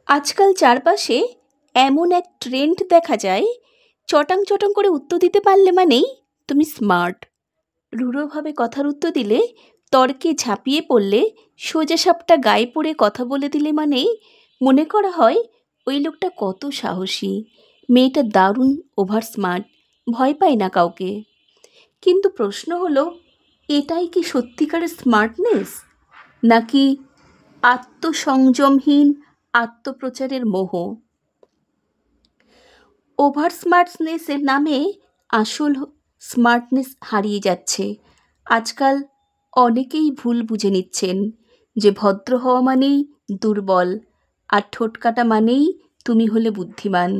আজকাল চারপাশে এমন এক ট্রেন্ড দেখা যায়, চটাং চটাং করে উত্তর দিতে পারলে মানেই তুমি স্মার্ট। রূঢ়ভাবে কথার উত্তর দিলে, তর্কে ঝাঁপিয়ে পড়লে, সোজা সাপটা গায়ে পড়ে কথা বলে দিলে মানেই মনে করা হয় ওই লোকটা কত সাহসী, মেয়েটা দারুণ ওভার স্মার্ট, ভয় পায় না কাউকে। কিন্তু প্রশ্ন হলো, এটাই কি সত্যিকারের স্মার্টনেস, নাকি আত্মসংযমহীন আত্মপ্রচারের মোহ? ওভার স্মার্টনেসের নামে আসল স্মার্টনেস হারিয়ে যাচ্ছে। আজকাল অনেকেই ভুল বুঝে নিচ্ছেন যে ভদ্র হওয়া মানেই দুর্বল, আর ঠোঁট কাটা মানেই তুমি হলে বুদ্ধিমান।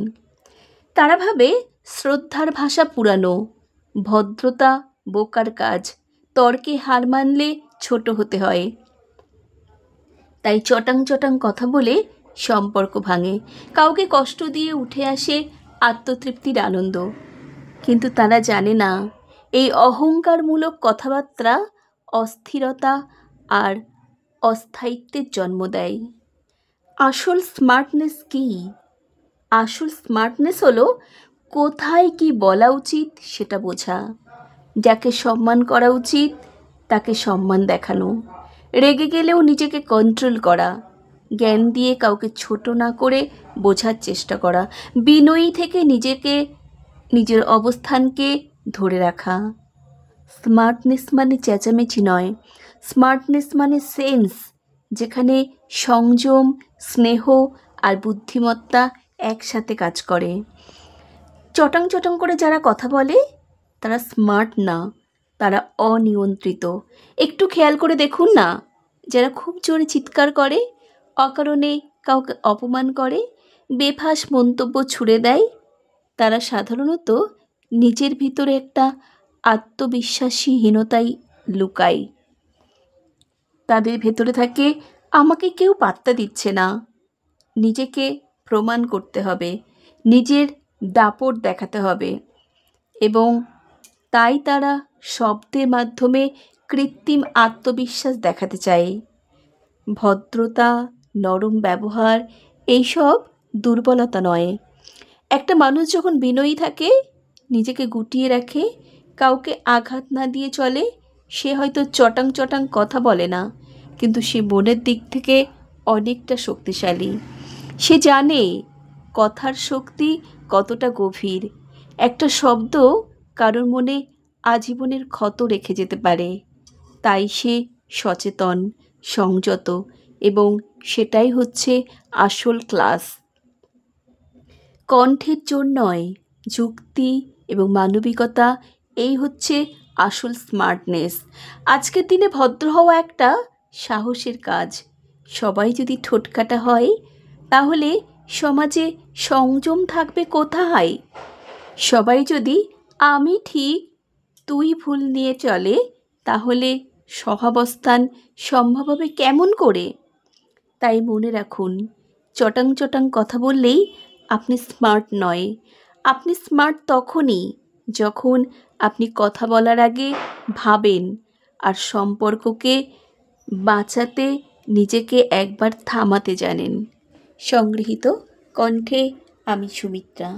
তারা ভাবে শ্রদ্ধার ভাষা পুরানো, ভদ্রতা বোকার কাজ, তর্কে হার মানলে ছোট হতে হয়। তাই চটাং চটাং কথা বলে সম্পর্ক ভাঙে, কাউকে কষ্ট দিয়ে উঠে আসে আত্মতৃপ্তির আনন্দ। কিন্তু তারা জানে না, এই অহংকারমূলক কথাবার্তা অস্থিরতা আর অস্থায়িত্বের জন্ম দেয়। আসল স্মার্টনেস কী? আসল স্মার্টনেস হলো কোথায় কি বলা উচিত সেটা বোঝা, যাকে সম্মান করা উচিত তাকে সম্মান দেখানো, রেগে গেলেও নিজেকে কন্ট্রোল করা, জ্ঞান দিয়ে কাউকে ছোট না করে বোঝার চেষ্টা করা, বিনয়ী থেকে নিজের অবস্থানকে ধরে রাখা। স্মার্টনেস মানে চেঁচামেচি নয়, স্মার্টনেস মানে সেন্স, যেখানে সংযম, স্নেহ আর বুদ্ধিমত্তা একসাথে কাজ করে। চটাং চটাং করে যারা কথা বলে তারা স্মার্ট না, তারা অনিয়ন্ত্রিত। একটু খেয়াল করে দেখুন না, যারা খুব জোরে চিৎকার করে, অকারণে কাউকে অপমান করে, বেফাঁস মন্তব্য ছুড়ে দেয়, তারা সাধারণত নিজের ভিতরে একটা আত্মবিশ্বাসীহীনতাই লুকায়। তাদের ভেতরে থাকে, আমাকে কেউ পাত্তা দিচ্ছে না, নিজেকে প্রমাণ করতে হবে, নিজের দাপট দেখাতে হবে, এবং তাই তারা শব্দের মাধ্যমে কৃত্রিম আত্মবিশ্বাস দেখাতে চায়। ভদ্রতা, নরম ব্যবহার এইসব দুর্বলতা নয়। একটা মানুষ যখন বিনয়ী থাকে, নিজেকে গুটিয়ে রাখে, কাউকে আঘাত না দিয়ে চলে, সে হয়তো চটাং চটাং কথা বলে না, কিন্তু সে মনের দিক থেকে অনেকটা শক্তিশালী। সে জানে কথার শক্তি কতটা গভীর। একটা শব্দ কারোর মনে আজীবনের ক্ষত রেখে যেতে পারে। তাই সে সচেতন, সংযত, এবং সেটাই হচ্ছে আসল ক্লাস। কণ্ঠের জোর নয়, যুক্তি এবং মানবিকতা, এই হচ্ছে আসল স্মার্টনেস। আজকের দিনে ভদ্র হওয়া একটা সাহসের কাজ। সবাই যদি ঠোঁটকাটা হয়, তাহলে সমাজে সংযম থাকবে কোথায়? সবাই যদি আমি ঠিক তুই ভুল নিয়ে চলে, তাহলে সহাবস্থান সম্ভব হবে কেমন করে? তাই মনে রাখুন, চটাং চটাং কথা বললেই আপনি স্মার্ট নয়। আপনি স্মার্ট তখনই যখন আপনি কথা বলার আগে ভাবেন, আর সম্পর্ককে বাঁচাতে নিজেকে একবার থামাতে জানেন। সংগৃহীত কণ্ঠে, আমি সুমিত্রা।